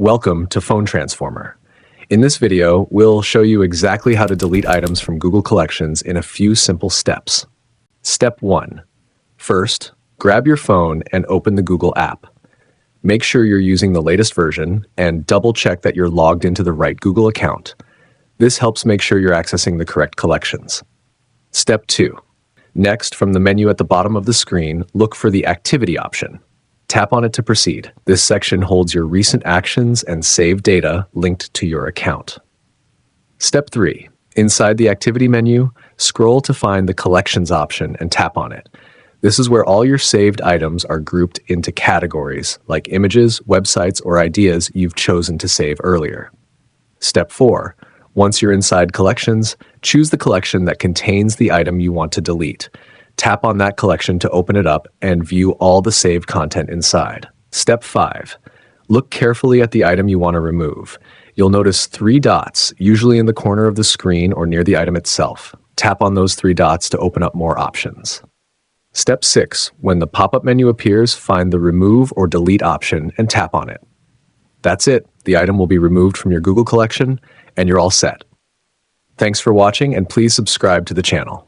Welcome to Phone Transformer. In this video, we'll show you exactly how to delete items from Google Collections in a few simple steps. Step 1. First, grab your phone and open the Google app. Make sure you're using the latest version and double-check that you're logged into the right Google account. This helps make sure you're accessing the correct collections. Step 2. Next, from the menu at the bottom of the screen, look for the Activity option. Tap on it to proceed. This section holds your recent actions and saved data linked to your account. Step 3. Inside the Activity menu, scroll to find the Collections option and tap on it. This is where all your saved items are grouped into categories, like images, websites, or ideas you've chosen to save earlier. Step 4. Once you're inside Collections, choose the collection that contains the item you want to delete. Tap on that collection to open it up and view all the saved content inside. Step 5. Look carefully at the item you want to remove. You'll notice 3 dots, usually in the corner of the screen or near the item itself. Tap on those 3 dots to open up more options. Step 6. When the pop-up menu appears, find the Remove or Delete option and tap on it. That's it. The item will be removed from your Google collection, and you're all set. Thanks for watching, and please subscribe to the channel.